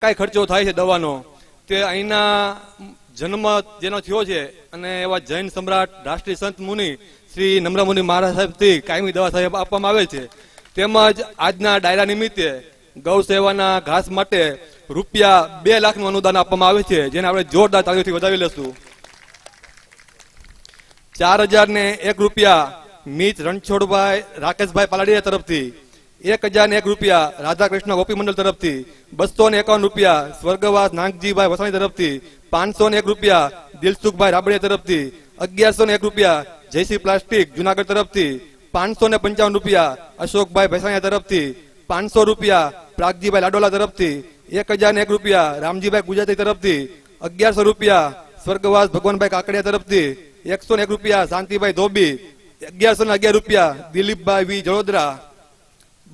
કઈ ખર્ચો થાય છે દવાનો, તે અહીંના જન્મ જેનો થયો છે અને એવા જૈન સમ્રાટ રાષ્ટ્રીય સંત મુનિ શ્રી નમ્ર મુનિ મહારાજ સાહેબથી કાયમી દવા સાહેબ આપવામાં આવે છે. તેમજ આજના ડાયરા નિમિત્તે ગૌ સેવાના ઘાસ માટે રૂપિયા 2 લાખનું અનુદાન આપવામાં આવે છે, જેને આપણે જોરદાર તાળીઓથી વધાવી લેશું. 4001 રૂપિયા મીત રણછોડભાઈ રાકેશભાઈ પાલાડીયા તરફથી, 1001 રૂપિયા રાધાકૃષ્ણ ગોપી મંડળ તરફથી, 251 રૂપિયા સ્વર્ગવાસ નાગજીભાઈ વસાણી તરફથી, 501 રૂપિયા દિલસુખભાઈ રાબડિયા તરફથી, 1101 રૂપિયા જયશ્રી પ્લાસ્ટિક જુનાગઢ તરફથી, 555 રૂપિયા અશોકભાઈ ભેસાણીયા તરફથી, 500 રૂપિયા પ્રાગજીભાઈ લાડોલા તરફથી, 1001 રૂપિયા રામજીભાઈ ગુજરાતી તરફથી, 1100 રૂપિયા સ્વર્ગવાસ ભગવાનભાઈ કાકડિયા તરફથી, 101 રૂપિયા શાંતિભાઈ ધોબી, 1111 રૂપિયા દિલીપભાઈ વી જડોદરા,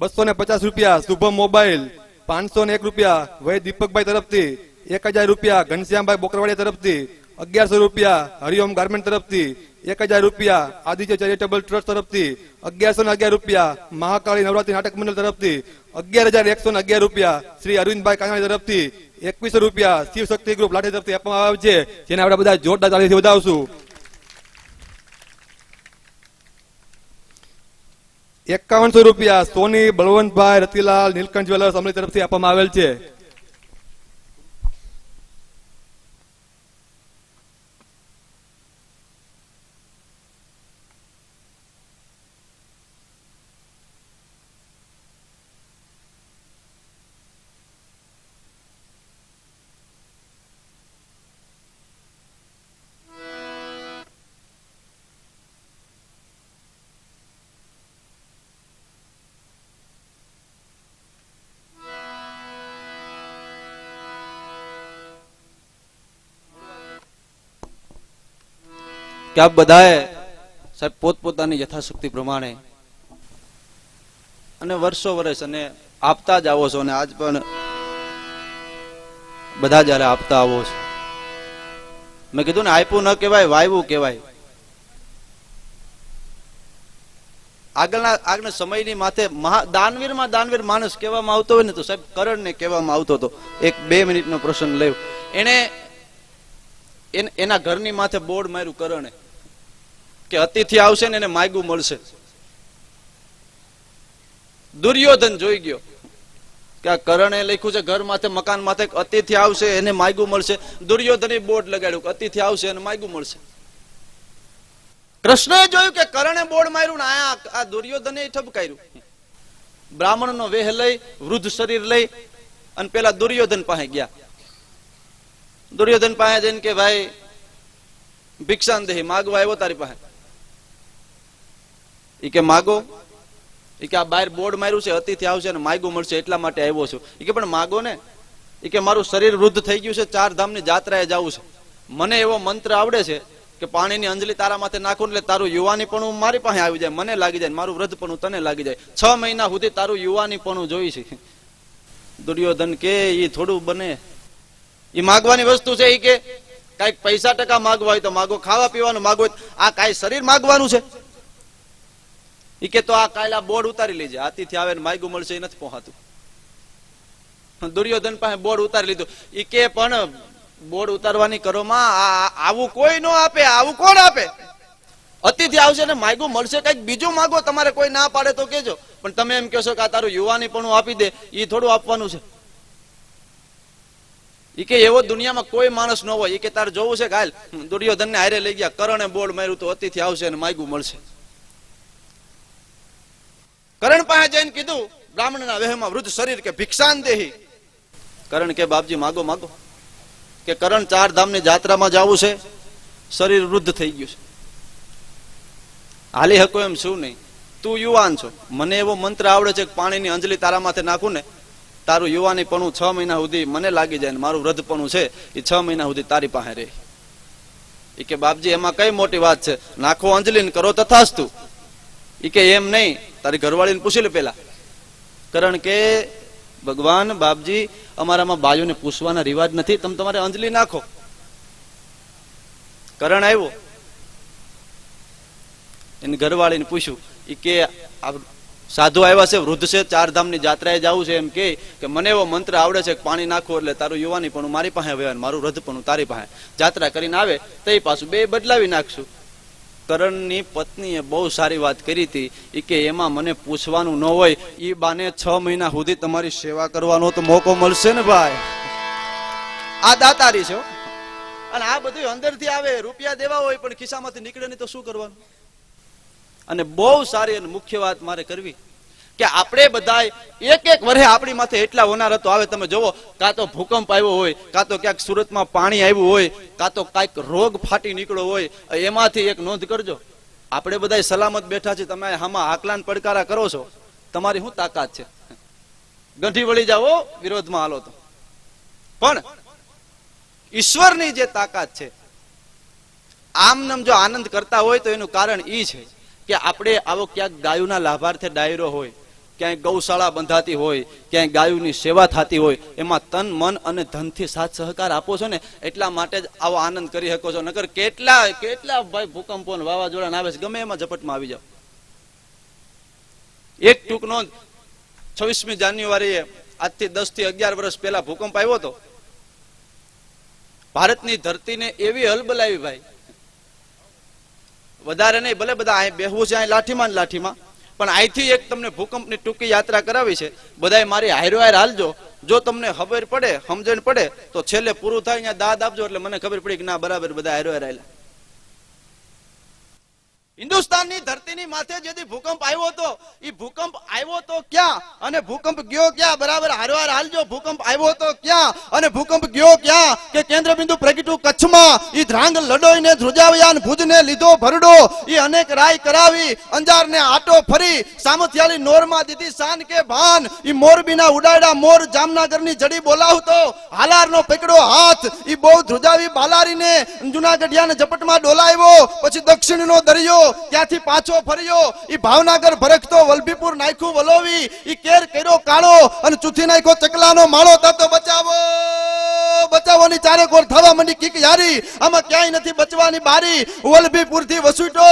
250 રૂપિયા શુભમ મોબાઈલ, 501 રૂપિયા વય દીપકભાઈ તરફથી, 1000 રૂપિયા ઘનશ્યામભાઈ બોકરવાડિયા તરફથી, 1100 રૂપિયા હરિઓમ ગાર્મેન્ટ તરફથી, 1000 રૂપિયા આદિત્ય ચેરિટેબલ ટ્રસ્ટ તરફથી, 1111 રૂપિયા મહાકાળી નવરાત્રી નાટક મંડળ તરફથી, 11111 રૂપિયા શ્રી અરવિંદભાઈ કાનાણી તરફથી, 2100 રૂપિયા શિવ શક્તિ ગ્રુપ લાઠી તરફથી આપવામાં આવે છે, જેને આપણે બધા જોરદાર તાળીથી વધાવશું. 5100 રૂપિયા સોની બળવંતભાઈ રતિલાલ નીલકંઠ જ્વેલર્સ અમલી તરફથી આપવામાં આવેલ છે. કે આપ બધાએ સાહેબ પોતપોતાની યથાશક્તિ પ્રમાણે અને વર્ષો વર્ષ અને આપતા જ આવો છો, અને આજ પણ બધા જયારે આપતા આવો છો. મેં કીધું ને, આપ્યું ન કહેવાય, વાયવું કહેવાય. આગળના સમયની માથે દાનવીરમાં દાનવીર માણસ કહેવામાં આવતો હોય ને, તો સાહેબ કરણને કહેવામાં આવતો હતો. 1-2 મિનિટનો પ્રસંગ લેવો. એને એના ઘરની માથે બોર્ડ માર્યું કરણે કે અતિથિ આવશે ને એને માયગું મળશે. દુર્યોધન જોઈ ગયો કે આ કરણે લખ્યું છે ઘર માથે મકાન માથે અતિથિ આવશે એને માયગું મળશે. દુર્યોધને બોર્ડ લગાડ્યું કે અતિથિ આવશે એને માયગું મળશે. કૃષ્ણએ જોયું કે કરણે બોર્ડ માર્યું ને આ દુર્યોધને ઠપકાર્યું. બ્રાહ્મણનો વેહ લઈ વૃદ્ધ શરીર લઈ અને પેલા દુર્યોધન પાસે ગયા. દુર્યોધન પાસે જઈને કે ભાઈ ભિક્ષાન દેહી માગવા આવ્યો તારી પાસે. ઈ કે માગો. ઈ કે આ બહાર બોર્ડ માર્યું છે અતિથિ આવશે ને માગું મળશે એટલા માટે આવ્યો છું. ઈ કે પણ માગો ને. ઈ કે મારું શરીર વૃદ્ધ થઈ ગયું છે, 4 ધામની જાત્રાએ જવું છે. મને એવો મંત્ર આવડે છે કે પાણીની અંજલી તારા માથે નાખું એટલે તારું યુવાની પણ મારી પાસે આવી જાય, મને લાગી જાય, મારું વૃદ્ધ પણ તને લાગી જાય. 6 મહિના સુધી તારું યુવાની પણ જોઈ છે. દુર્યોધન કે ઈ થોડું બને. એ માગવાની વસ્તુ છે. એ કે કઈક પૈસા ટકા માગવા હોય તો માગો, ખાવા પીવાનું માગો, આ કઈ શરીર માગવાનું છે. એ કે તો આ કાયલા બોર્ડ ઉતારી લેજે, અતિથિ આવે ને માગું મળશે એ નથી પહોંચાતું. દુર્યોધન પાસે બોર્ડ ઉતારી લીધું. એ કે પણ બોર્ડ ઉતારવાની કરો માં, આવું કોઈ ન આપે, આવું કોણ આપે? અતિથિ આવશે ને માગું મળશે, કઈક બીજું માગો, તમારે કોઈ ના પાડે તો કેજો. પણ તમે એમ કહો છો કે આ તારું યુવાની પણ આપી દે, એ થોડું આપવાનું છે. ઈ કે એવો દુનિયામાં કોઈ માણસ ન હોય. ઈ કે તારે જોવું છે કાલ દુર્યોધન ને હારે લઈ ગયા, કરણે બોર્ડ માર્યું તો અતિથિ આવશે અને માગું મળશે. કરણ પાસે જઈને કીધું બ્રાહ્મણના વેહમાં વૃદ્ધ શરીર કે ભિક્ષાન દેહી. કરણ કે બાપજી માગો માગો. કે કરણ 4 ધામની જાત્રામાં જવું છે, શરીર વૃદ્ધ થઈ ગયું છે, હાલી હકો એમ શું નહીં. તું યુવાન છો, મને એવો મંત્ર આવડે છે કે પાણીની અંજલી તારા માથે નાખું ને તારું યુવાની પણ 6 મહિના સુધી મને લાગી જાય ને મારું વૃદ્ધ પણ છે એ 6 મહિના સુધી તારી પાસે રહે. એ કે બાપજી એમાં કઈ મોટી વાત છે, નાખો અંજલિન કરો તથાસ્તુ. એ કે એમ નહીં, તારી ઘરવાળીને પૂછી લે પેલા. કરણ કે ભગવાન બાપજી અમારામાં બાયુને પૂછવાના રિવાજ નથી, તમે તમારે અંજલિ નાખો. કરણ આવ્યો, એની ઘરવાળીને પૂછ્યું. એ કે સાધુ આવ્યા છે, વૃદ્ધ છે, 4 ધામની જાત્રાએ જવું છે, એમ કે મને એવો મંત્ર આવડે છે કે પાણી નાખો એટલે તારું યુવાની પણ મારી પાસે આવે, મારું રદ પણ તારી પાસે. જાત્રા કરીને આવે તો એ પાછું બે બદલાવી નાખશું. કરણની પત્નીએ બહુ સારી વાત કરી હતી, એ કે એમાં મને પૂછવાનું ન હોય, એ બાને 6 મહિના સુધી તમારી સેવા કરવાનો તો મોકો મળશે ને ભાઈ. આ દાતારી છે. અને આ બધું અંદરથી આવે, રૂપિયા દેવા હોય પણ ખિસ્સામાંથી નીકળે નહીં તો શું કરવાનું. અને બહુ સારી અને મુખ્ય વાત મારે કરવી કે આપણે બધા એક વર્ષે આપણી માથે એટલા હોનારતો આવે. તમે જોવો, કાં તો ભૂકંપ આવ્યો હોય, કાં તો ક્યાંક સુરતમાં પાણી આવ્યું હોય, કાં તો કાંઈક રોગ ફાટી નીકળ્યો હોય, એમાંથી એક નોંધ કરજો. આપણે બધા સલામત બેઠા છીએ, તમે આમાં આકલાન પડકારા કરો છો, તમારી શું તાકાત છે? ગંઠી વળી જાઓ વિરોધમાં હાલો તો. પણ ઈશ્વરની જે તાકાત છે, આમ નામ જો આનંદ કરતા હોય તો એનું કારણ ઈ છે કે આપણે આવો ક્યાંક ગાયોના લાભાર્થે ડાયરો હોય, ક્યાંય ગૌશાળા બંધાતી હોય, ક્યાંય ગાયોની સેવા થતી હોય, એમાં તન મન અને ધનથી સાથ સહકાર આપો છો ને, એટલા માટે જ આવો આનંદ કરી શકો છો. નકર કેટલા ભાઈ ભૂકંપો ને વાવાઝોડા આવે છે, ગમે એમાં ઝપટમાં આવી જાવ. એક ટૂંક નોંધ, 26મી જાન્યુઆરીએ આજથી 10 થી 11 વર્ષ પહેલા ભૂકંપ આવ્યો હતો. ભારતની ધરતીને એવી હલબલાવી ભાઈ, વધારે નહીં, ભલે બધા અહીં બેહવું છે અહીં લાઠીમાં, પણ અહીંથી એક તમને ભૂકંપની ટૂંકી યાત્રા કરાવી છે. બધાએ મારી હારો હાર હાલજો, જો તમને ખબર પડે, સમજણ પડે તો છેલ્લે પૂરું થાય ત્યાં દાદ આપજો, એટલે મને ખબર પડી કે ના બરાબર બધા હારો હાર હાલ્યા. હિન્દુસ્તાનની ધરતીની માથે જેથી ભૂકંપ આવ્યો હતો, એ ભૂકંપ આવ્યો તો ક્યાં અને ભૂકંપ ગયો ક્યાં? બરાબર હારવાર હાલજો. ભૂકંપ આવ્યો તો ક્યાં અને ભૂકંપ ગયો ક્યાં? કે કેન્દ્ર બિંદુ પ્રગટ્યું કચ્છમાં. ઈ ધ્રાંગ લડોઈને ધ્રુજાવ્યાન ભુજને લીધો ભરડો. ઈ અનેક રાય કરાવી, અંજારને આટો ફરી, સામથિયાળી નોરમાં દીધી શાન કે ભાન. ઈ મોરબીના ઉડાડા મોર, જામનગરની જડી બોલાવતો, હાલારનો પકડો હાથ. ઈ બહુ ધ્રુજાવી બાલારીને, જુનાગઢિયાને ઝપટમાં ડોલાવ્યો. પછી દક્ષિણનો દરિયો, ત્યાંથી પાછો ફર્યો. ઈ ભાવનગર ભરખતો, વલભીપુર નાખ્યું વલોવી. ઈ કેર કર્યો કાળો અને ચૂથી નાખ્યો ચકલાનો માળો. થતો બચાવોની ચારે કોર થવા મંડી કીક યારી. આમાં ક્યાંય નથી બચવાની બારી. વલભીપુર થી વસુટો,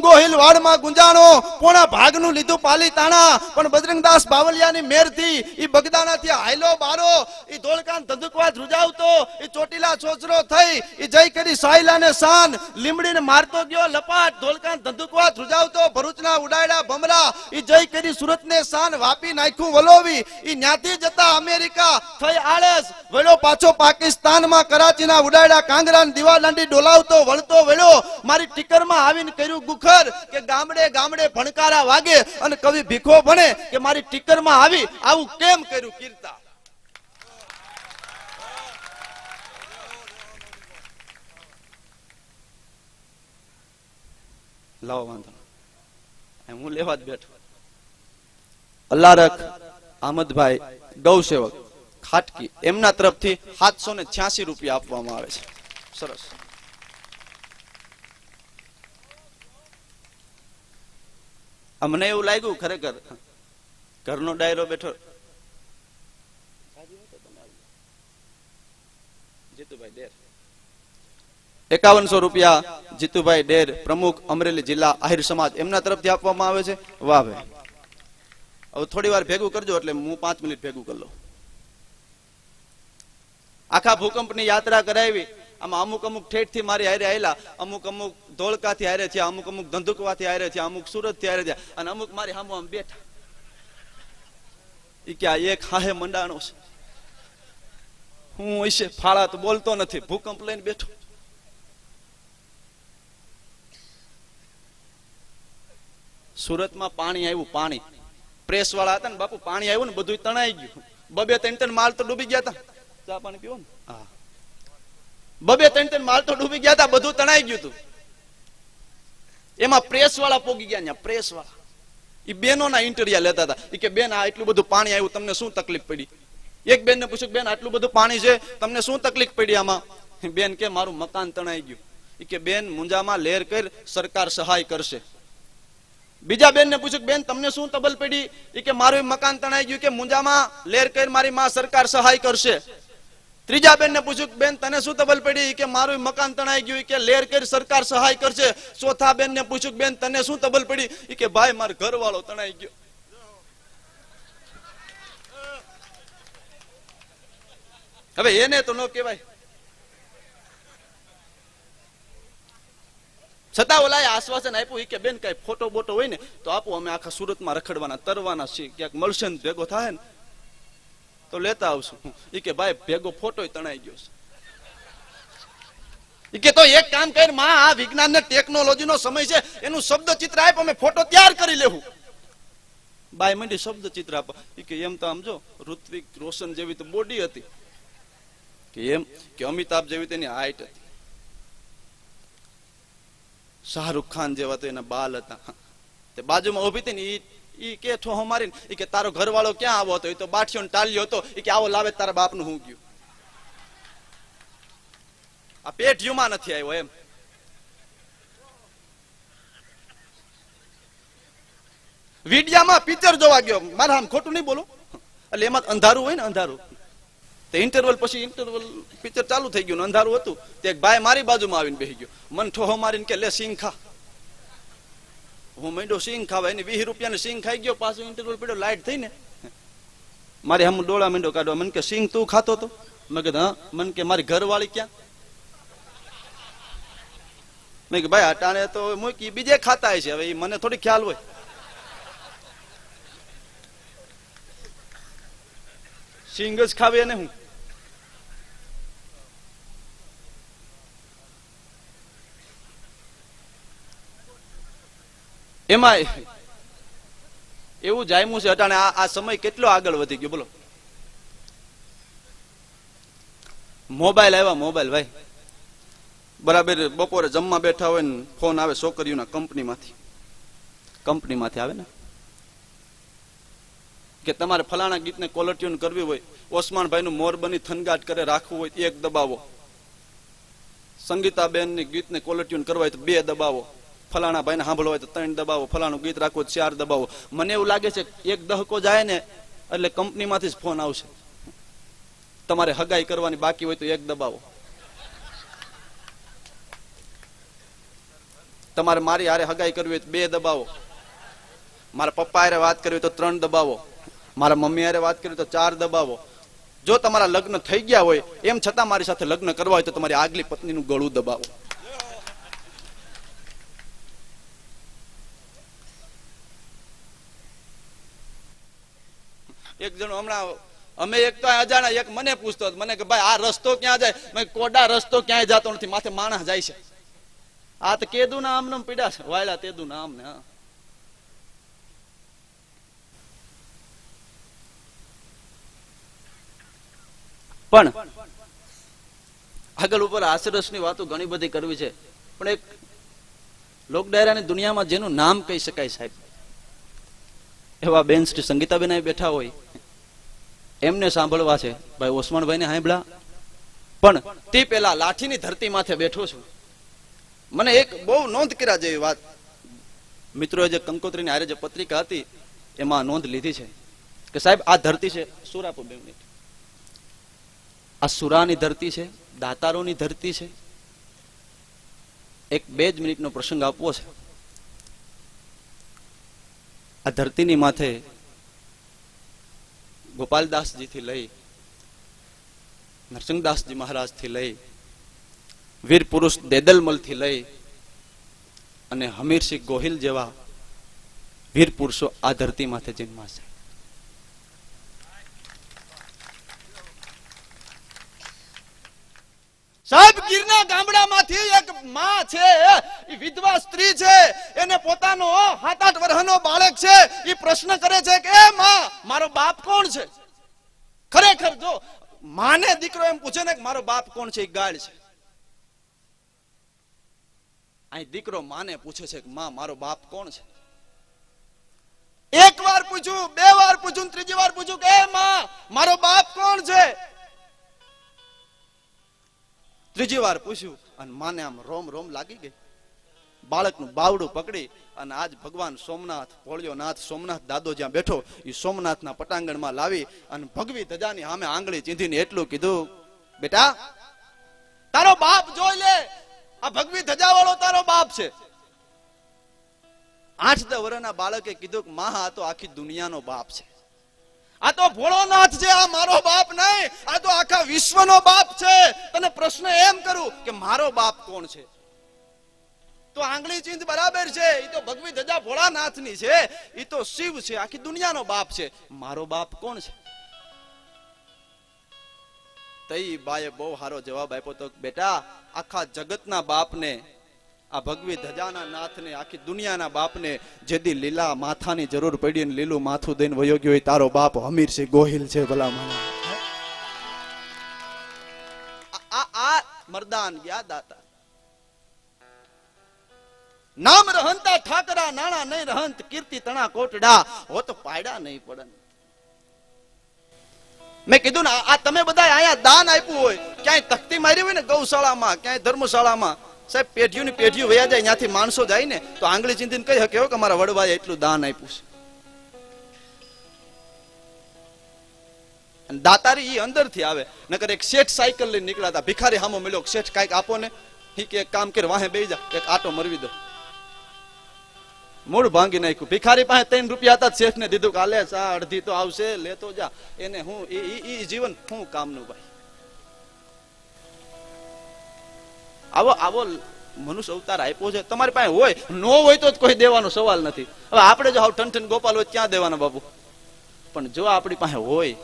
ગોહિલવાડમાં ગુંજાણો, પોણા ભાગનું લીધું પાલી તાણા. પણ બજરંગદાસ બાવલિયાની મેરથી ઈ બગદાણાથી હાયલો બારો. ઈ ધોળકાન ધંધુકવા ધ્રુજાવતો, ઈ ચોટીલા છોછરો થઈ, ઈ જય કરી સાયલાને શાન. લીમડીને મારતો ગયો લપાટ, ધોળકાન ધંધુકવા ધ્રુજાવતો, ભરૂચના ઉડાયડા ભમરા. ઈ જય કરી સુરતને શાન, વાપી નાખ્યું વલોવી. ઈ ન્યાથી જતા અમેરિકા થઈ આળસ, વળ્યો પાછો પાકિસ્તાનમાં, કરાચીના ઉડાયડા કાંગરા દીવાદાંડી ડોલાવતો વળતો વળ્યો. મારી ટીકરમાં આવીને કર્યું ગુખર કે ગામડે ગામડે ભણકારા વાગે. અને કવિ ભીખો ભણે કે મારી ટીકરમાં આવી આવું કેમ કર્યું કીર્તા. લાવો વાંધો, હું લેવા જ બેઠો. અલ્લારખ અહમદભાઈ ગૌસેવક ખાટકી, એમના તરફથી 786 રૂપિયા આપવામાં આવે છે. સરસ. મને એવું લાગ્યું ખરેખર ઘરનો ડાયરો બેઠો. જીતુભાઈ ડેર 5100 રૂપિયા. જીતુભાઈ ડેર, પ્રમુખ અમરેલી જિલ્લા આહિર સમાજ, એમના તરફથી આપવામાં આવે છે. વાહ ભાઈ, હવે થોડી વાર ભેગું કરજો એટલે હું 5 મિનિટ ભેગું કરી લઉં. આખા ભૂકંપની યાત્રા કરાવી. આમાં અમુક ઠેઠ થી મારી હારે આવેલા, અમુક ધોળકાથી હારે છે, અમુક ધંધુકવાથી હારે છે, અમુક સુરત થી હારે છે, અને અમુક મારી સામે આમ બેઠા. ઈ કે આ એક હાહે મંડાણો છે, હું હશે ફાળા તો બોલતો નથી, ભૂકંપ લઈને બેઠો. સુરતમાં પાણી આવ્યું, પાણી પ્રેસ વાળા હતા ને બાપુ, પાણી આવ્યું ને બધું તણાઈ ગયું. 2-3 માળ તો ડૂબી ગયા હતા. ચા પાણી પીવો ને? હા. 2-3 માળ તો ડૂબી ગયા હતા, બધું તણાઈ ગયું હતું. એમાં પ્રેસ વાળા પોગી ગયા. ત્યાં પ્રેસ વાળા ઈ બેનોના ઇન્ટરવ્યુ લેતા હતા. ઈ કે બેન આ એટલું બધું પાણી આવ્યું, તમને શું તકલીફ પડી? એક બેન ને પૂછ્યું, બેન આટલું બધું પાણી છે, તમને શું તકલીફ પડી આમાં? બેન કે મારું મકાન તણાઈ ગયું. ઈ કે બેન મુંજામાં લહેર કર, સરકાર સહાય કરશે. બીજા બેન ને પૂછ્યું, બેન તમને શું તબલ પડી? ઈ કે મારું મકાન તણાઈ ગયું, કે મુંજામાં લહેર કર, મારી માં સરકાર સહાય કરશે. ત્રીજા બેન ને પૂછ્યું, બેન તને શું તબલ પડી? કે મારું મકાન તણાઈ ગયું, કે લહેર કર, સરકાર સહાય કરશે. ચોથા બેન ને પૂછ્યું, બેન તને શું તબલ પડી? કે ભાઈ મારો ઘરવાળો તણાઈ ગયો. હવે એને તો ન કહેવાય. છતાં ઓલાએ આશ્વાસન આપ્યું કે બેન કઈ ફોટો બોટો હોય ને તો આપો, અમે આખા સુરતમાં રખડવાના તરવાના છીએ, ક્યાંક મળશે ને ભેગો થાય ને તો લેતા આવશું. એ કે ભાઈ ભેગો ફોટો તણાઈ ગયો છે. કે તો એક કામ કર માં, આ વિજ્ઞાન ને ટેકનોલોજી નો સમય છે, એનું શબ્દ ચિત્ર આપ, અમે ફોટો તૈયાર કરી લેવું. બાય મંડી શબ્દ ચિત્ર આપો. કે એમ તો આમ જો ઋત્વિક રોશન જેવી તો બોડી હતી, કે એમ કે અમિતાભ જેવી તેની હાઈટ હતી, શાહરુખ ખાન જેવા તો એના બાલ હતા. તે બાજુમાં ઉભી હતી ને ઈ કે ઠોહો મારીને ઈ કે તારો ઘરવાળો ક્યાં આવો હતો? એ તો બાઠિયો ટાલ્યો હતો. એ કે આવો લાવે તારા બાપનું હું ગયું. આ પેઢીઓમાં નથી આવ્યો એમ. વિડિયામાં પિક્ચર જોવા ગયો, મારા આમ ખોટું નહીં બોલો, એટલે એમાં અંધારું હોય ને, અંધારું તે ઇન્ટરવલ પછી ઇન્ટરવલ પિક્ચર ચાલુ થઈ ગયું, અંધારું હતું. તે એક ભાઈ મારી બાજુમાં આવીને બેસી ગયો, મને ઠોહો મારીને કે લે સિંગ ખા. હું માંડ્યો સિંગ ખાવા, એને 20 રૂપિયાની સિંગ ખાઈ ગયો. પાછું ઇન્ટરવલ પડ્યો, લાઈટ થઈ ને મારી હમ ડોળા માંડ્યો કાઢવા. મને કે સિંગ તું ખાતો તો? મેં કીધું હા. મને કે મારી ઘરવાળી ક્યાં? મેં કે ભાઈ અટાણે તો મૂકી બીજે ખાતા છે, હવે મને થોડી ખ્યાલ હોય. સિંગ જ ખાવે ને હું. એમાં એવું જામ્યું છે અટાણે. આ સમય કેટલો આગળ વધી ગયો બોલો. મોબાઈલ આવ્યા, મોબાઈલ ભાઈ બરાબર. બપોરે જમવા બેઠા હોય ને ફોન આવે છોકરીઓના કંપનીમાંથી આવે ને કે તમારે ફલાણા ગીતને કોલર ટ્યુન કરવી હોય, ઓસમાનભાઈ નું મોરબની થનગાટ કરે રાખવું હોય 1 દબાવો, સંગીતાબેનની ગીતને કોલર ટ્યુન કરવા હોય તો 2 દબાવો, ફલાણા ભાઈને સાંભળવા હોય તો 3 દબાવો, ફલાણું ગીત રાખવું 4 દબાવો. મને એવું લાગે છે 1 દહકો જાય ને એટલે કંપનીમાંથી જ ફોન આવશે, તમારે હગાઈ કરવાની બાકી હોય તો 1 દબાવો, તમારે મારી હારે હગાઈ કરવી હોય તો 2 દબાવો, મારા પપ્પા હારે વાત કરવી હોય તો 3 દબાવો, મારા મમ્મી હારે વાત કરવી તો 4 દબાવો. જો તમારા લગ્ન થઈ ગયા હોય એમ છતાં મારી સાથે લગ્ન કરવા હોય તો તમારી આગલી પત્નીનું ગળું દબાવો. એક જણો હમણાં અમે એક તો અજાણા એક મને પૂછતો હતો, મને કે ભાઈ આ રસ્તો ક્યાં જાય? મેં કોડા રસ્તો ક્યાંય જતો નથી, માથે માણસ જાય છે. આ તો કેદુ ના આમ નામ પીડા છે, વાયલા તેદુ ના આમ ને. હા પણ આગળ ઉપર આસરસની વાતો ઘણી બધી કરવી છે, પણ એક લોક ડાયરાની દુનિયામાં જેનું નામ કહી શકાય સાહેબ, એવા બેન શ્રી સંગીતાબેન બેઠા હોય એમને સાંભળવા છે. ભાઈ ઓસમાનભાઈને સાંભળ્યા, પણ તે પેલા લાઠીની ધરતી માથે બેઠો છું. મને એક બહુ નોંધ કર્યા જેવી વાત, મિત્રોએ જે કંકોત્રીની હારે જે પત્રિકા હતી એમાં નોંધ લીધી છે કે સાહેબ આ ધરતી છે સુરાપુર 2 મિનિટ, આ સુરાની ધરતી છે, દાતારોની ધરતી છે. એક 2 જ મિનિટનો પ્રસંગ આપવો છે. આ ધરતીની માથે ગોપાલદાસજી થી લઈ નરસિંહદાસજી મહારાજ થી લઈ વીર પુરુષ દેદલમલ થી લઈ અને હમીરસિંહ ગોહિલ જેવા વીર પુરુષો આ ધરતી માથે જન્મ્યા છે. સાહેબ ગીરના ગામડામાંથી એક માં છે, એ વિધવા સ્ત્રી છે, એને પોતાનો 7-8 વર્ષનો બાળક છે. એ પ્રશ્ન કરે છે કે એ માં મારો બાપ કોણ છે? ખરેખર જો માને દીકરો એમ પૂછે ને કે મારો બાપ કોણ છે, એ ગાળ છે. અહીં દીકરો માને પૂછે છે કે માં મારો બાપ કોણ છે? 1 વાર પૂછ્યું, 2 વાર પૂછ્યું, 3જી વાર પૂછ્યું કે એ માં મારો બાપ કોણ છે? 3જી વાર પૂછ્યું અને માને આમ રોમ રોમ લાગી ગઈ. બાળકનું બાવડું પકડી અને આજ ભગવાન સોમનાથ ભોળિયોનાથ સોમનાથ દાદો જ્યાં બેઠો એ સોમનાથના પટાંગણમાં લાવી અને ભગવી ધજાની સામે આંગળી ચીંધીને એટલું કીધું, બેટા તારો બાપ જોઈ લે, આ ભગવી ધજા વાળો તારો બાપ છે. 8-10 વર્ષના બાળકે કીધું કે માં આ તો આખી દુનિયાનો બાપ છે. આ તો ભોળોનાથ છે, આ મારો બાપ નહીં, આ તો આખા વિશ્વનો બાપ છે. તને પ્રશ્ન એમ કરું કે મારો બાપ કોણ છે, તો આંગળી ચિંત બરાબર છે. એ તો ભગવી ધજા ભોળાનાથની છે, એ તો શિવ છે, આખી દુનિયાનો બાપ છે. મારો બાપ કોણ છે? તઈ બાએ બહુ સારો જવાબ આપ્યો તો, બેટા આખા જગતના બાપને, આ ભગવી ધજાના નાથને, આખી દુનિયાના બાપને જેદી લીલા માથાની જરૂર પડી ને લીલું માથું દઈને વયો ગયો, તારો બાપ હમીરસિંહ ગોહિલ છે. ભલા માના આ મરદાન ગયા દાતા. નામ રહંતા ઠાકરા, નાણા નહીં રહંત, કીર્તિ તણા કોટડા, હો તો પાયડા નહીં પડન. મેં કીધું ને, આ તમે બધા અહીંયા દાન આપ્યું હોય, ક્યાંય તકતી મારી હોય ને ગૌશાળામાં, ક્યાંય ધર્મશાળામાં, સાહેબ પેઢીઓની પેઢીઓ વયા જાય, ત્યાંથી માણસો જાય ને તો આંગળી ચીંધીને કહી શકે કે મારા વડવાએ એટલું દાન આપ્યું છે. દાતારી ઈ અંદરથી આવે. નકર એક શેઠ સાયકલ લઈને નીકળ્યા હતા, ભિખારી હામો મળ્યો, શેઠ કાંઈક આપો ને, ઈ કે એક કામ કર, વાહે બેસી જા, એક આટો મરવી દો. મૂળ ભાંગી નાખ્યું. ભિખારી પાસે 3 રૂપિયા હતા, શેઠ ને દીધું કે આલે સા, અડધી તો આવશે, લેતો જા. એને હું ઈ જીવન શું કામનું ભાઈ? આવો આવો મનુષ્ય અવતાર આપ્યો છે. તમારી પાસે હોય, ન હોય તો કોઈ દેવાનો સવાલ નથી. હવે આપણે જો હાવ ઠન ગોપાલ હોય ક્યાં દેવાના બાબુ? પણ જો આપણી પાસે હોય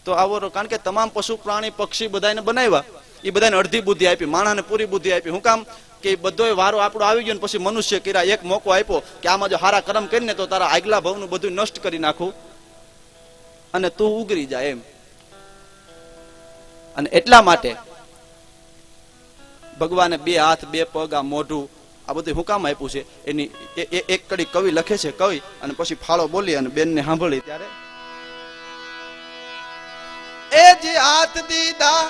તો આવો, કારણ કે તમામ પશુ પ્રાણી પક્ષી બધાને બનાવ્યા, એ બધાને અડધી બુદ્ધિ આપી, માણસને પૂરી બુદ્ધિ આપી. હું કામ કે બધો વારો આપણો આવી ગયો ને પછી મનુષ્ય કર્યા એક મોકો આપ્યો કે આમાં જો હારા કર્મ કરીને તો તારા આગલા ભવનું બધું નષ્ટ કરી નાખું અને તું ઉગરી જાય એમ. અને એટલા માટે ભગવાને 2 હાથ 2 પગ આ મોઢું આ બધું હું કામ આપ્યું છે, એની એક કડી કવિ લખે છે કવિ, અને પછી ફાળો બોલી અને બેનને સાંભળી ત્યારે, એ જે હાથ દીધા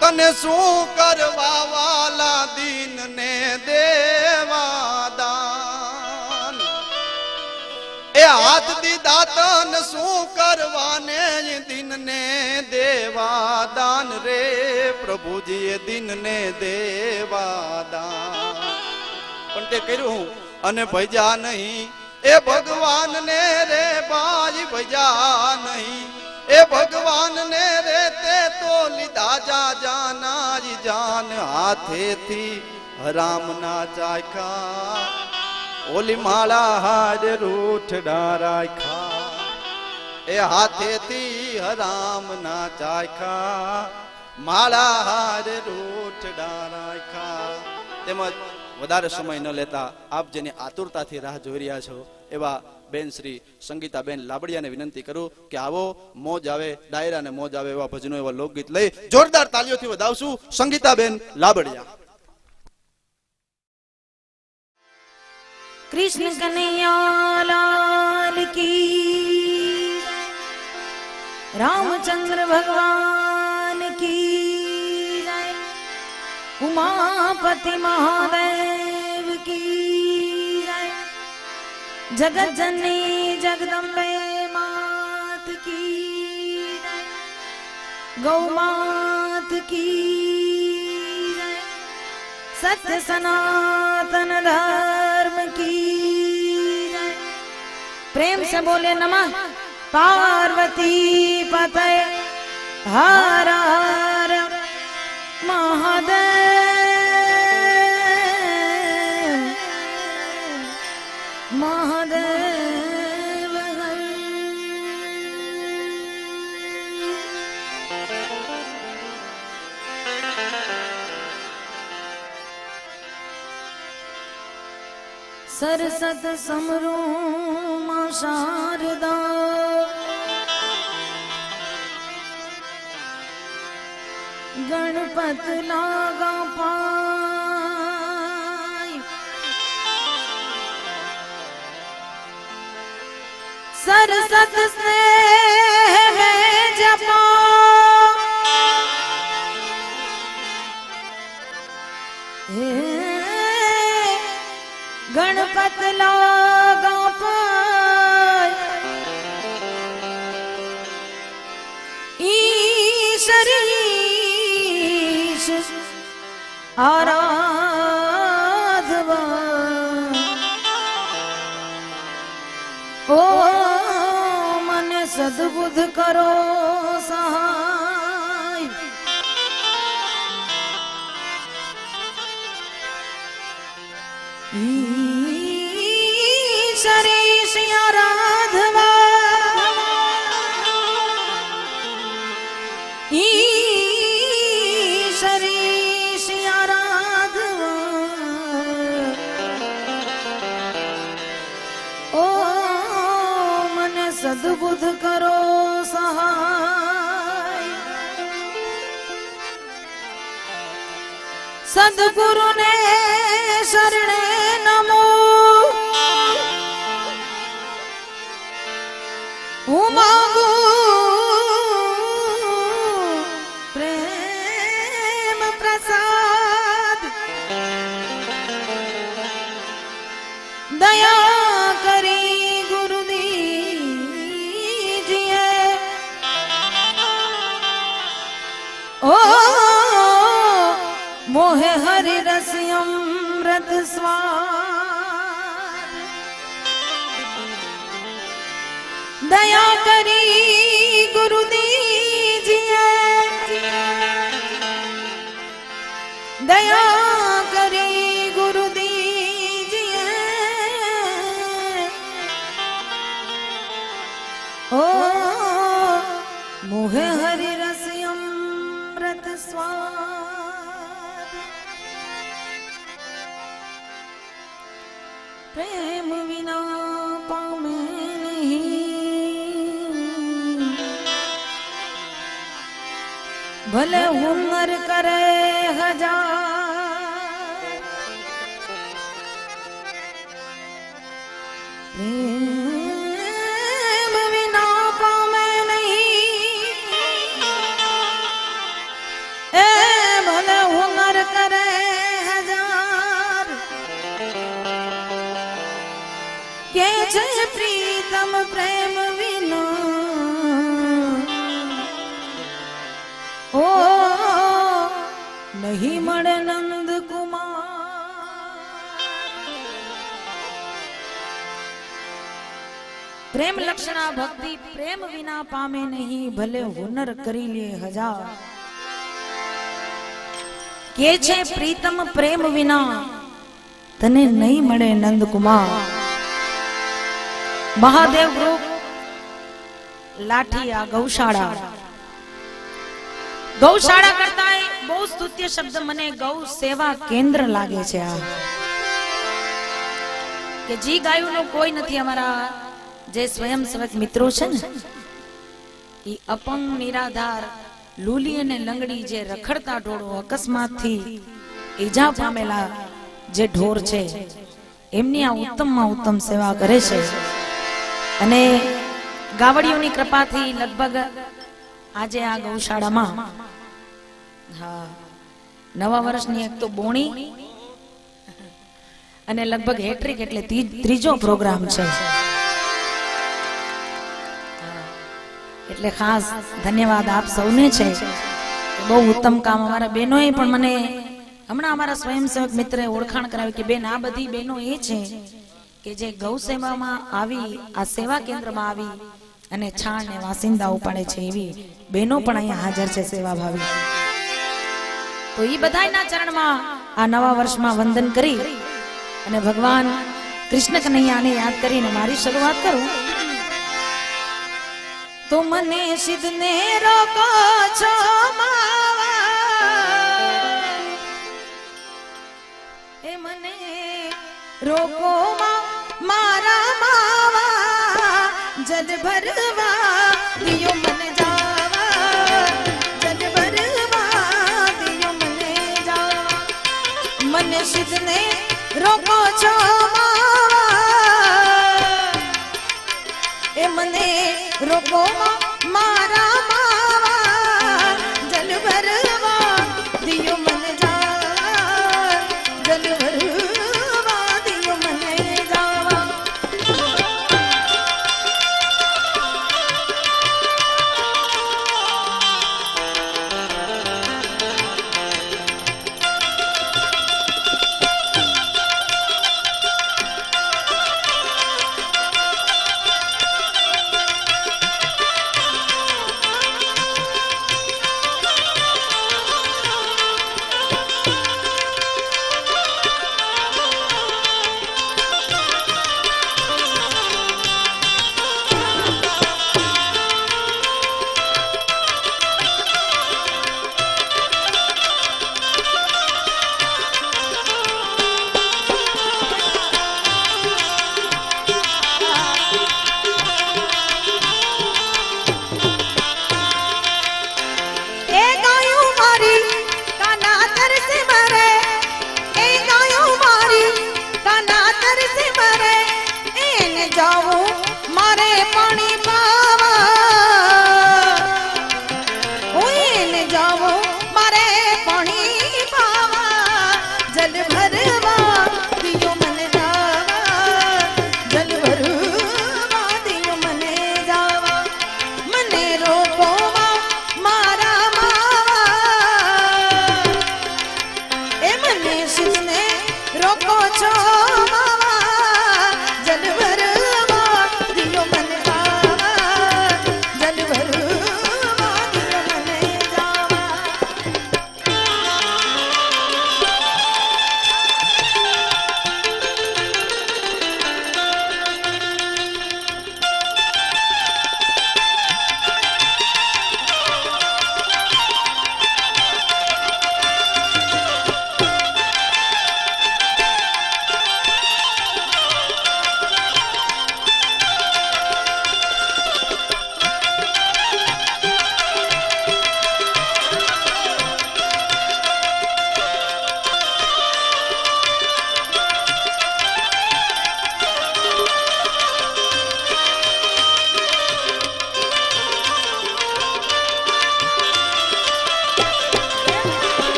તને શું કરવા વાલા, દીન ને દેવા દાન. એ હાથ દીધા તને શું કરવાને, દીન ને દેવા દાન રે પ્રભુજીએ, દીન ને દેવા દાન. પણ તે કર્યું હું અને ભજ્યા નહીં એ ભગવાન ને રે બાઈ, ભજ્યા નહીં એ ભગવાન ને રે, તે તો લીધા જા જાના જાન, હાથેથી રામ ના ચાખ્યા, ઓલી માળા હાર રૂઠડા રાખ્યા. એ હાથેથી રામ ના ચાખ્યા, માળા હાર રૂઠડા રાખ્યા. તેમજ વધારે સમય ન લેતા આપ જેની આતુરતાથી રાહ જોઈ રહ્યા છો એવા બેન શ્રી સંગીતાબેન લાબડિયાને વિનંતી કરું કે આવો, મોજ આવે, ડાયરા ને મોજ આવે એવા ભજનો, એવા લોકગીત લઈ જોરદાર તાલીઓથી વધાવશું સંગીતાબેન લાબડિયા. કૃષ્ણ કનૈયા લાલ કી, રામચંદ્ર ભગવાન કી જય, ઉમાપતિ મહાદેવ કી જય, જગત જનની જગદંબે માત કી જય, ગૌ માત કી જય, सत्य सनातन धर्म की जय। प्रेम से बोले नमः पार्वती पते हर हर महादेव महादेव हर। सरसत समरो मां शारदा गणपत लागा पाय सरसत स्नेह जपा गणपत लागा पाय ईश आराधवा ओ मन સદબુદ્ધ કરો સહાય ઈશરીશ આરાધવા ઈશરીશ આરાધવા ઓ મને સદબુદ્ધ કરો સહાય સદગુરુને શરણે નમો હું માંગુ પ્રેમ પ્રસાદ દયા કરી ગુરુદીજીએ ઓ મોહે હરિ રસ્યમ વ્રત સ્વાદ દયા કરી ગુરુદીજીએ દયા કરી ગુરુદીજીએ ઓ મોહે હરિ રસ્યમ વ્રત સ્વાદ પ્રેમ વિના પામે નહીં ભલે હુનર કરે હજાર પ્રેમ વિના પામે નહીં એ ભલે હુનર કરે હજાર કે છે પ્રીતમ પ્રેમ વિના ઓ નહીં મળે નંદ કુમાર પ્રેમ લક્ષણા ભક્તિ પ્રેમ વિના પામે નહીં ભલે હુનર કરી લે હજાર કે છે પ્રીતમ પ્રેમ વિના તને નહીં મળે નંદ કુમાર મહાદેવ ગ્રુપ લાઠીયા ગૌશાળા કરતા બહુ સ્તુત્ય શબ્દ મને ગૌ સેવા કેન્દ્ર લાગે છે આ કે જી ગાયું નો કોઈ નથી અમારા જે સ્વયંસેવક મિત્રો છે ને ઈ અપંગ નિરાધાર લૂલી અને લંગડી જે રખડતા ઢોળો અકસ્માતથી ઈજા પામેલા જે ઢોર છે એમની આ ઉત્તમમાં ઉત્તમ સેવા કરે છે અને ગાવડીઓની કૃપાથી લગભગ આજે આ ગૌશાળામાં હા નવા વર્ષની એક તો બોણી અને લગભગ હેટ્રિક એટલે ત્રીજો પ્રોગ્રામ છે એટલે ખાસ ધન્યવાદ આપ સૌને છે બહુ ઉત્તમ કામ અમારા બહેનોએ પણ મને હમણાં અમારા સ્વયંસેવક મિત્રે ઓળખાણ કરાવી કે બેન આ બધી બહેનો એ છે કે જે ગૌ સેવામાં આવી આ સેવા કેન્દ્રમાં આવી અને છાણ ને વાસિંદા ઉપાડે છે એવી બહેનો પણ અહીંયા હાજર છે સેવા ભાવી તો એ બધાના ચરણમાં આ નવા વર્ષમાં વંદન કરી અને ભગવાન કૃષ્ણ કનૈયાને યાદ કરીને મારી શરૂઆત કરું તો મને સિદ્ધને રોકો છો એ મને રોકો મારા માવા જલ ભરવા દિયો મને જાવા જલ ભરવા દિયો મને જાવા મને સિદ્ધને રોકો છો એ મને રોકો મારા માવા જલ ભરવા દિયો મને જાવા જલ ભરવા દિયો મને જાવા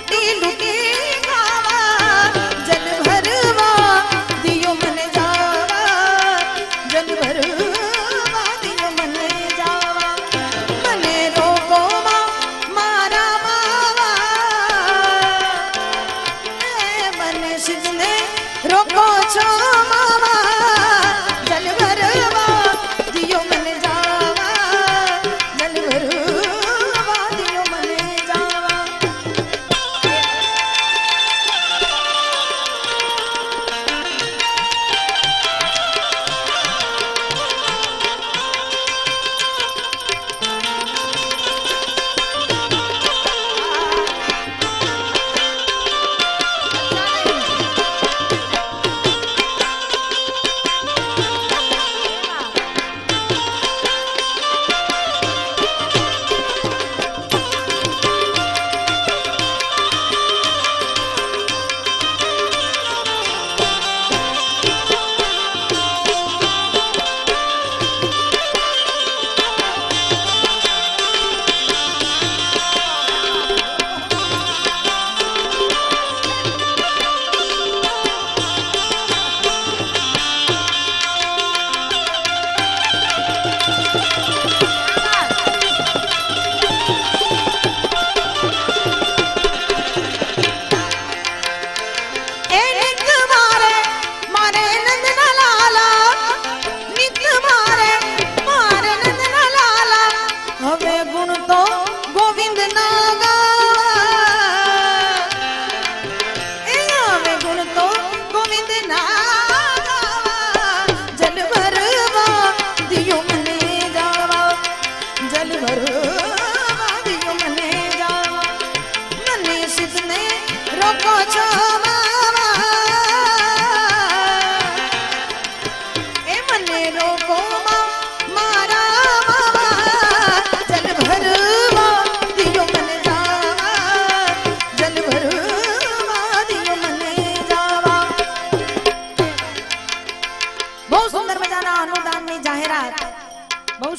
લૂટી લૂટી ખાવા જલ ભરવા દિયો મને જાવા જલ ભરવા દિયો મને જાવા મને રોકો મારા માવા મને સિદ્ધને રોકો છો માવા જલ ભરવા દિયો મને જાવા જલ ભરવા દિયો મને જાવા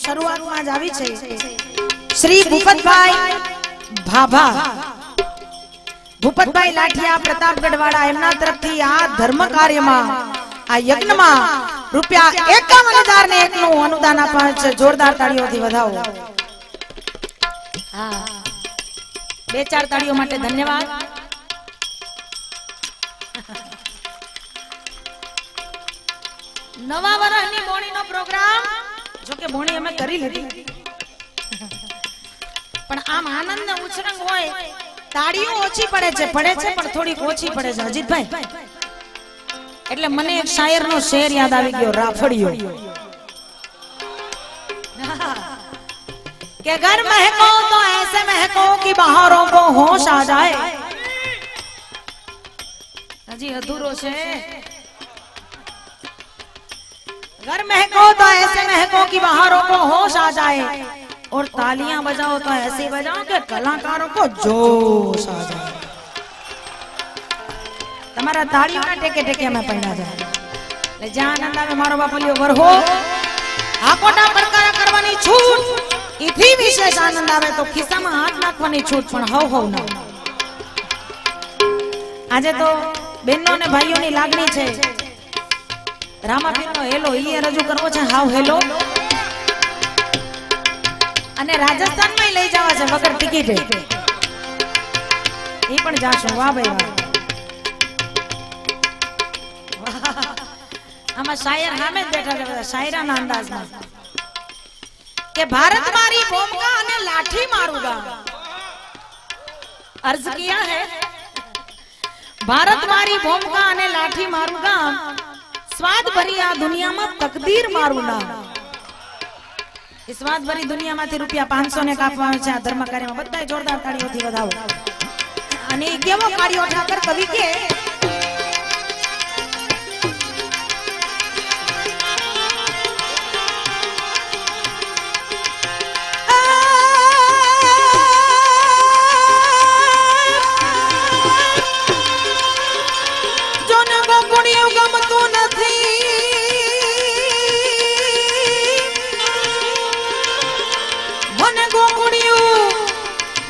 શરૂઆતમાં જ આવી છે શ્રી ભૂપતભાઈ ભાભા ભૂપતભાઈ લાઠિયા પ્રતાપગઢ વાળા એમના તરફથી આ ધર્મ કાર્યમાં આ યજ્ઞમાં રૂપિયા 51,000 ને 1 નું અનુદાન આપવા છે જોરદાર તાળીઓથી વધાવો હા બે ચાર તાળીઓ માટે ધન્યવાદ નવા વર્ષની મોણીનો પ્રોગ્રામ જો કે મોણી અમે કરી લીધી પણ આમ આનંદ ને ઉછરંગ હોય તાળીઓ ઓછી પડે છે પણ થોડી ઓછી પડે છે અજીતભાઈ એટલે મને એક શાયરનો શેર યાદ આવી ગયો રાફડિયો કે ઘર महको तो ऐसे महको कि बाहरों को होश आ जाए હજી અધૂરો છે घर महको तो ऐसे महको कि बाहरों को होश आ जाए और तालियां बजाओ तो ऐसी बजाओ कि कलाकारों को जोश आ जाए તમારા તાળીઓના ટેકે ટેકે અમે પડ્યા છે એટલે જ્યાં આનંદ આવે મારો બાપલિયો વરહો આકોટા પરકારા કરવાની છૂટ ઈથી વિશેષ આનંદ આવે તો ખિસ્સામાં હાથ નાખવાની છૂટ પણ હવ ના આજે તો બહેનો ને ભાઈઓની લાગણી છે રામાપીરનો હેલો ઈ રજૂ કરવો છે હાવ હેલો અને રાજસ્થાનમાં લઈ જવા છે વગર ટિકિટે ઈ પણ જાશું વાહ ભાઈ વાહ આમાં શાયર સામે જ બેઠા છે બધા શાયરાના અંદાજમાં કે ભારત મારી ભૂમિકા અને લાઠી માरूंगा अर्ज किया है भारत मारी भूमिका અને લાઠી માरूंगा स्वाद भरी आ दुनिया में तकदीर मारू ना इस स्वाद भरी दुनिया में रुपया 500 ने कापवा આવે છે આ ધર્મ કાર્યમાં બધાય જોરદાર તાળીઓથી વધાવો અને કેવો કાર્યો ઠાકર કવિ કે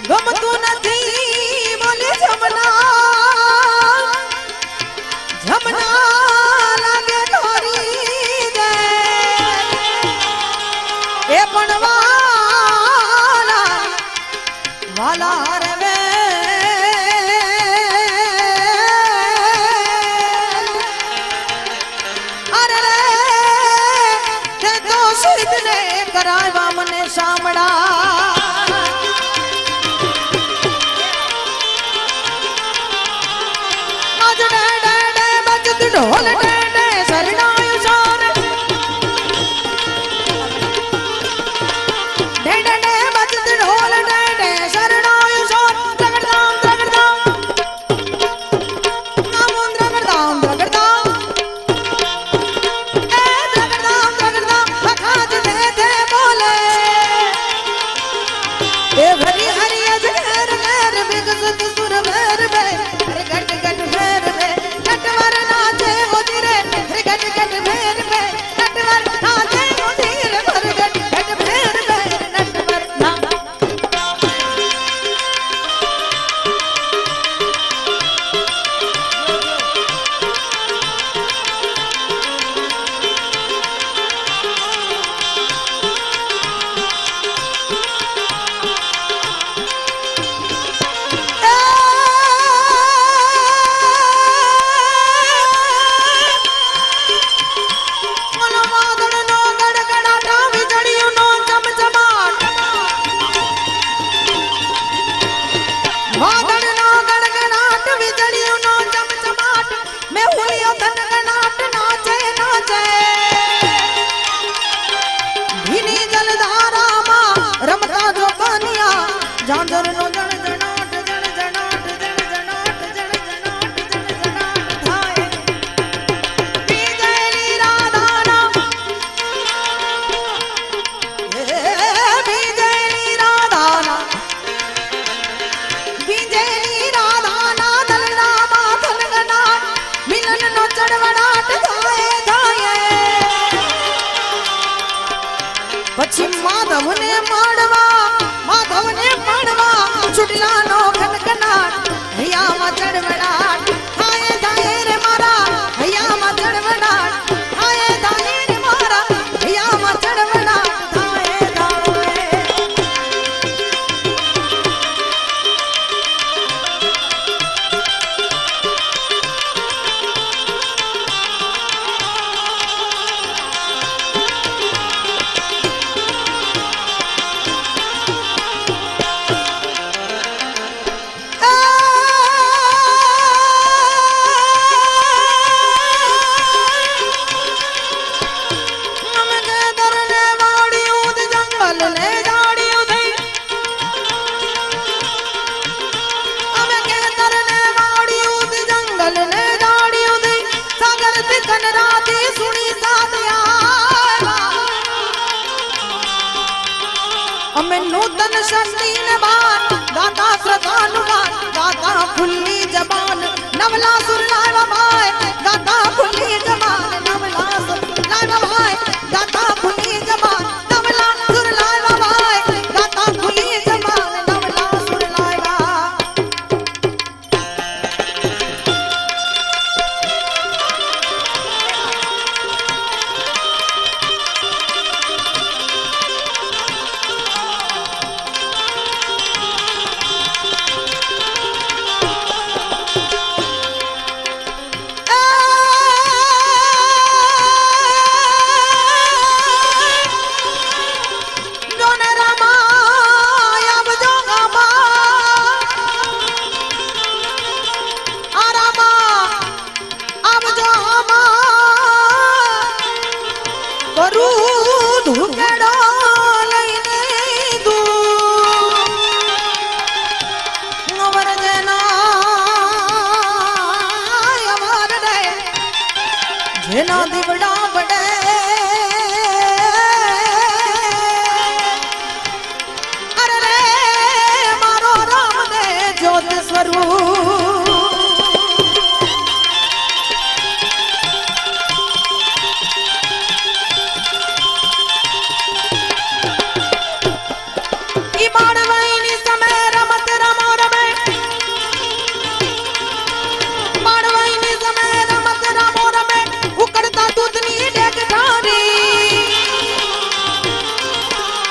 ગમતું નથી બોલે જમણ ढोल टेटे सरनायो शोर टेटे टे बजत ढोल टेटे सरनायो शोर द्रगड़दाम द्रगड़दाम नामो द्रगड़दाम द्रगड़दाम ए द्रगड़दाम द्रगड़दाम अखाज दे दे बोले ए हरी हरी अजगर घर बिगसत सुर भर बे अरे गट गट भर बे नटवर नाचे मोदिरे अरे गट गट भर बे नटवर नाचे मोदिरे भर गट गट भर बे नटवर ना झांझर नो जण जणाट जण जणाट जण जणाट जण जणाट जण जणाट थाए बीजेली राधा नाम बीजेली राधा नाम बीजेली राधा ना दलना माथन गनाट मिलन नो चढ़वड़ाट थाए थाए પછી માધવને માડવા માધવને માડવા ચુડલાનો ખનખનાટ હૈયામાં ચડવડાટ હાય થાય રે મારા હૈયામાં ચડવડાટ હાય થાય રે મારા હૈયામાં ચડવડાટ થાય થાય અમે નૂતન શસ્ત્રી ને બાન ગાતા શ્રદ્ધાનુગાન ગાતા ખુલ્લી જબાન નવલા સુર લાવ્યા ભાઈ ગાતા ખુલ્લી જબાન નવલા સુર લાવ્યા ભાઈ ગાતા ખુલ્લી જબાન નવલા સુર લાવ્યા ભાઈ ગાતા ખુલ્લી જબાન નવલા સુર લાવ્યા જેના દીવડા વડે અરે રે મારો રામ દે જ્યોત સ્વરૂપ ઈ બાળવાઈની સમય રમત રમો રમે બાળવાઈની સમય રમત રમો રમે ઉકળતા દૂધની ડેક ઠારી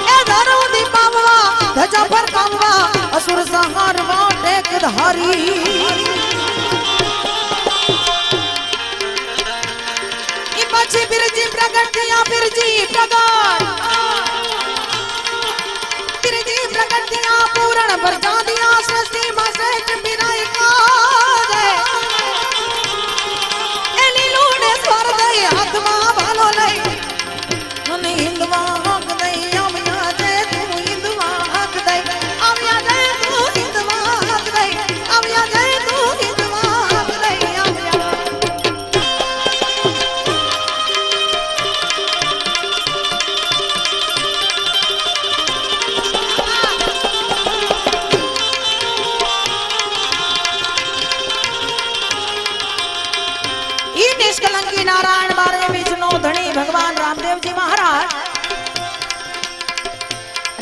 એ ધરું દીપાવવા ધજા ફરકાવવા અસુર સંહારવા ડેક ધારી ઈ પછી બિરજી પ્રગટ થયા બિરજી પ્રગટ બિરજી પ્રગટ થયા પૂરણ ભરતા દિયા સૃષ્ટિ માં શ્રેષ્ઠ બિરાય કા દે એ લીલો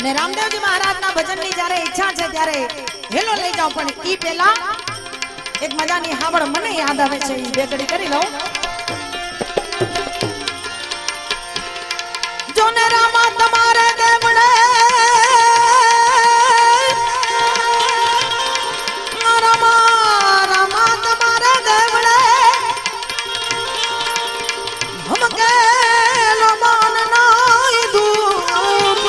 અને રામદેવજી મહારાજના ભજનની જ્યારે ઈચ્છા છે ત્યારે હેલો લઈ જાઓ, પણ ઈ પહેલા એક મજાની હાવળ મને યાદ આવે છે, ઈ બે ઘડી કરી લઉં. જોને રામા તમારે દેવડે રામા તમારે દેવડે હમકે લોમાન નાઈ દૂપ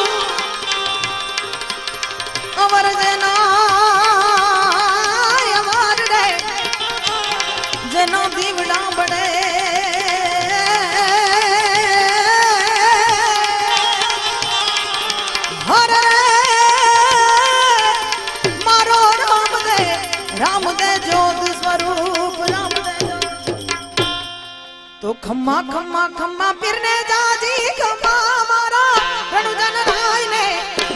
અવર જેના અવરડે જેનો દીવડા બડે હરે મારો રામ દે જ્યોત સ્વરૂપ રામ દે તો ખમ્મા ખમ્મા ખમ્મા પીરને જાજી ખમ્મા મારા રણુજન રાયને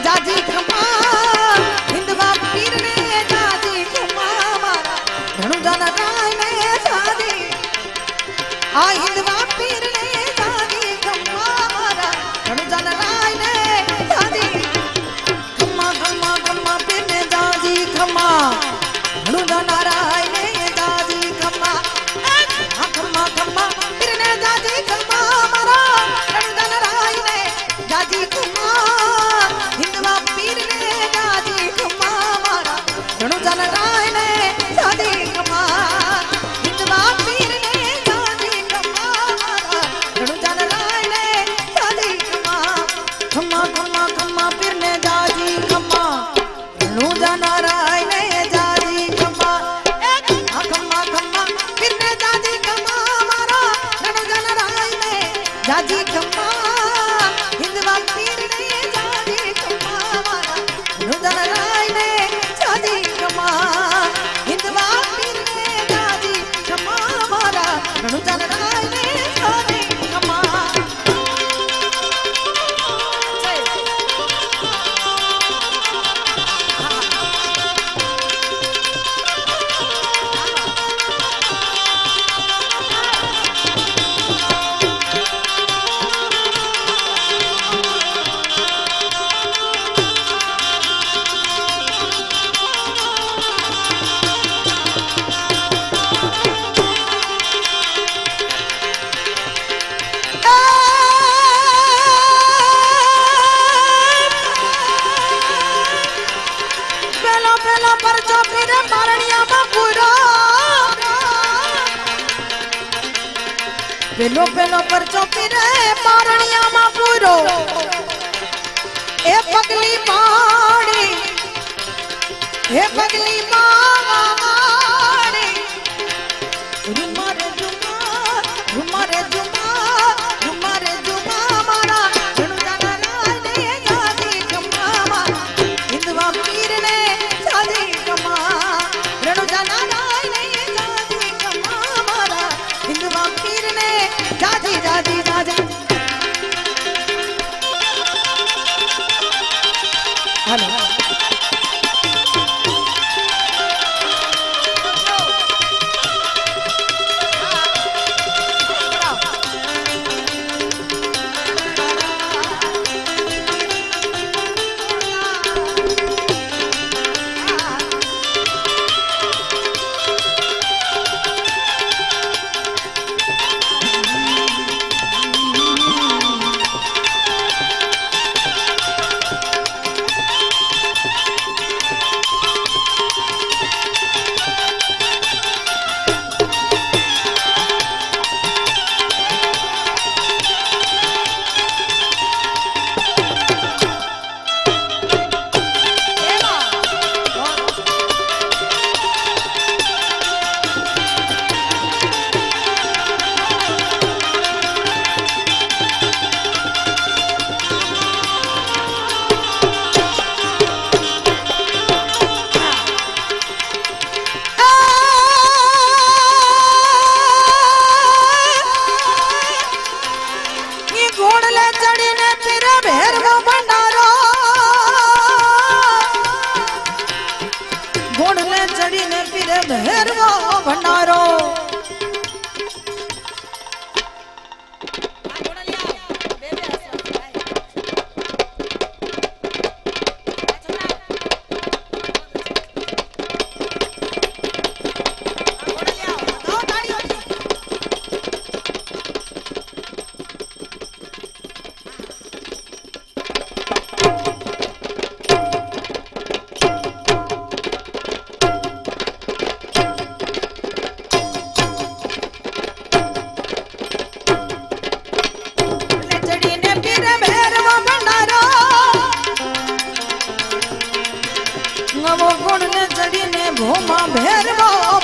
જાજી ખમ્મા હિંદવા પીરને જાજી ખમ્મા મારા રણુજન રાયને જાજી આ હિંદવા પીરને જાજી ખમ્મા મારા રણુજન રાયને જાજી ખમ્મા ખમ્મા ખમ્મા પીરને જાજી ખમ્મા રણુજન રાયને જાજી ખમ્મા ખમ્મા ખમ્મા પીરને જાજી ખમ્મા મારા રણુજન રાયને જાજી ખમ્મા હિંદવા પીરને જાજી ખમ્મા મારા રણુજન રાયને જાજી ખમ્મા હિંદવા પીરને જાજી ખમ્મા મારા રણુજન રાયને જાજી ખમ્મા ખમ્મા ખમ્મા ખમ્મા પીરને જાજી ખમ્મા રણુજન રાયને જાજી ખમ્મા ખમ્મા ખમ્મા પીરને જાજી ખમ્મા મારા રણુજન રાયને જાજી ખમ્મા હિંદવા પીરને જાજી ખમ્મા મારા રણુજન રાયને જાજી ખમ્મા હિંદવા પીરને જાજી ખમ્મા મારા રણુજન રાયને જાજી ખમ્મા પેલો પેલો પરચો પીરે પારણિયામાં પૂરો પેલો પેલો પરચો પીરે પારણિયામાં પૂરો એ પગલી પાડી હે પગલી પાડી રૂમારે જુમા રૂમારે જુમા રૂમારે જુમા મારા રણુજન રાયને જાજી ખમ્મા મારા હિંદવા પીરને જાજી ખમ્મા રણુજન રાયને જાજી ખમ્મા મારા હિંદવા પીરને જાજી જાજી જાજી હાલો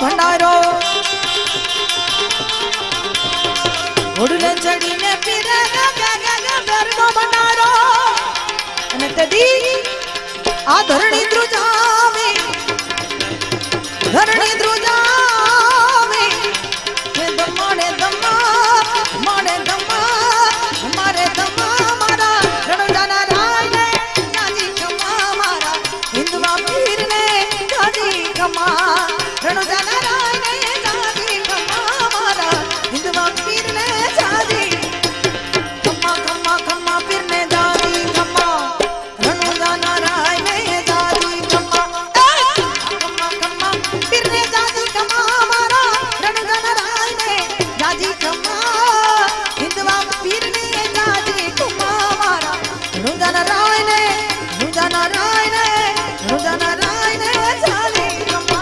ભંડારો ઘોડલે ચડીને પીરે ગરબો ભંડારો અને તદી આ ધરણી ધ્રુજાવે હે દમાડે દમા માડે દમા મારે દમા મારા રણુજાના રાયને જાજી કમા મારા હિન્દુમાં પીરને જાજી કમા રણુજાના રાયને જાજી કમા મારા હિન્દુમાં પીરને જાજી કમા કમા કમા પીરને જાજી કમા રણુજાના રાયને જાજી કમા કમા કમા પીરને જાજી કમા મારા રણુજાના રાયને જાજી કમા હિન્દુમાં પીરને જાજી કમા મારા રણુજાના રાયને રણુજાના રાયને રણુજાના રાયને જાજી કમા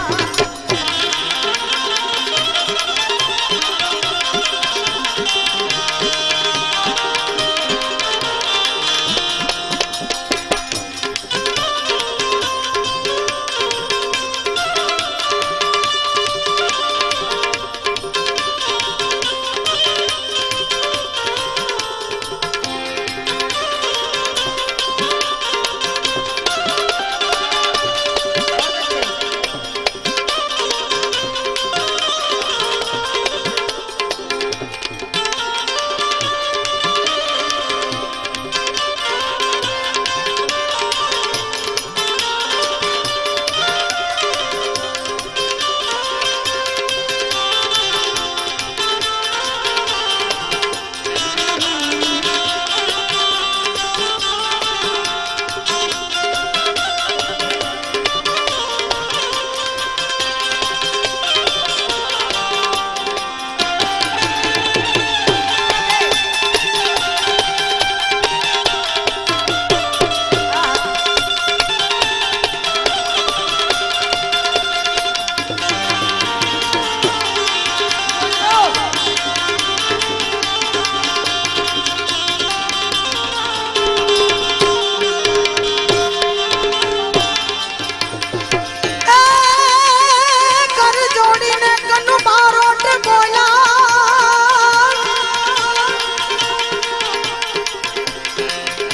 કર જોડીને કનુ બારોટ બોલા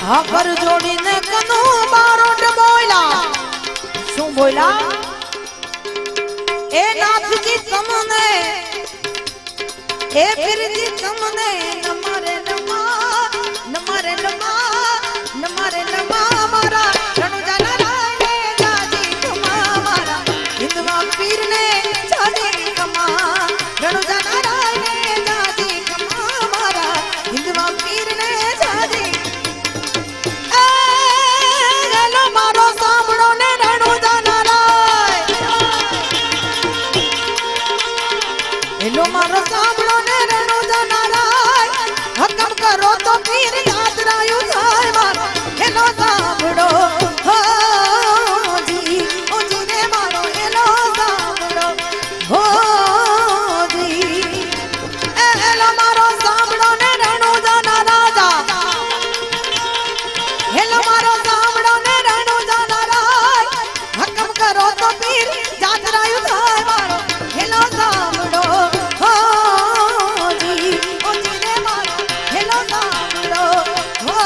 હા કર જોડીને કનુ બારોટ બોલા શું બોલા એ નાથજી તમને એ પીરજી તમને નમારે નમા નમારે નમા નમારે નમા મારા રણુજાના રાયને જાજી કમા મારા હિન્દુમાં પીરને જાજી કમા રણુજાના રાયને જાજી કમા મારા હિન્દુમાં પીરને જાજી એલો મારો સાંભળો ને રણુજાના રાય એલો મારો સાંભળો ને રણુજાના રાય હકમ કરો તો પીર યાદ રાયું થાય મારો એલો સાંભળો હો જી ઓ જી રે મારો એલો સાંભળો હો જી એલો મારો સાંભળો ને રણુજાના રાજા એલો મારો સાંભળો ને રણુજાના રાય હકમ કરો તો પીર યાદ રાયું થાય મારો એલો સાંભળો હો જી ઓ જી રે મારો એલો સાંભળો હો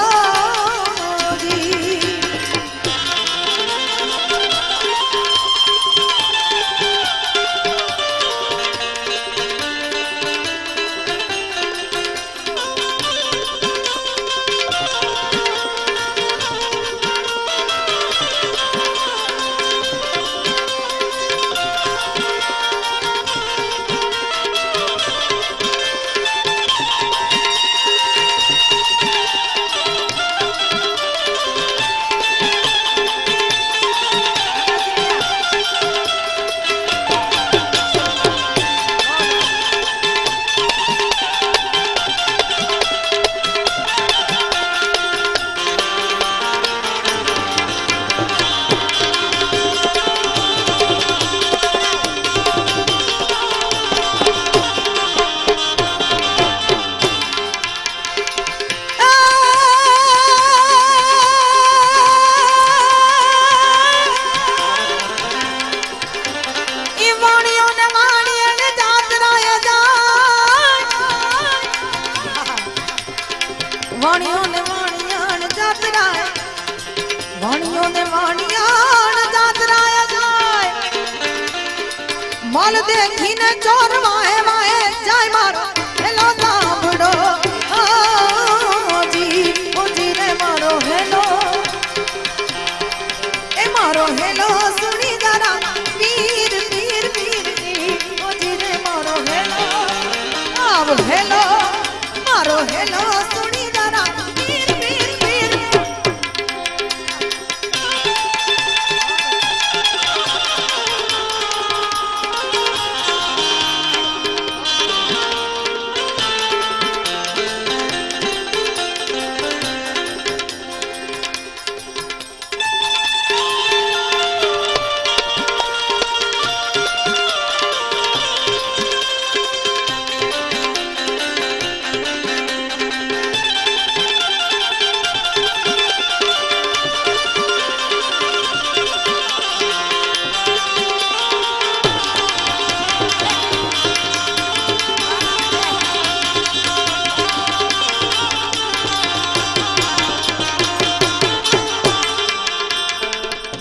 દેખીને ચોર વાહે વાહે જાય મારો હેલો સાંભળો જી ઓજી રે મારો હેલો એ મારો હેલો સુણી જરા પીર પીર પીર ઓજી રે મારો હેલો આવ હેલો મારો હેલો સુણી જરા પીર પીર પીર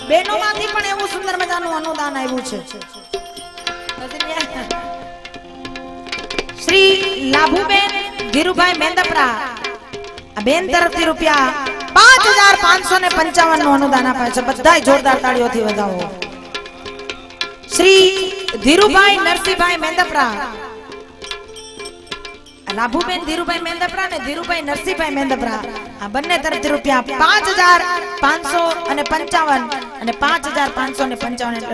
બહેનોમાંથી પણ એવું સુંદર મજાનું અનુદાન આવ્યું છે શ્રી લાભુબેન ધીરુભાઈ મેંદપરા આ બેન તરફથી રૂપિયા 5555 નું અનુદાન આપ્યું છે. બધાય જોરદાર તાળીઓથી વધાવો. શ્રી ધીરુભાઈ નરસિંહભાઈ મેંદપરા, લાભુબેન ધીરુભાઈ મેંદપરા ને ધીરુભાઈ નરસિંહભાઈ મેંદપરા આ બંને તરફથી રૂપિયા 5555 અને 5555 એટલે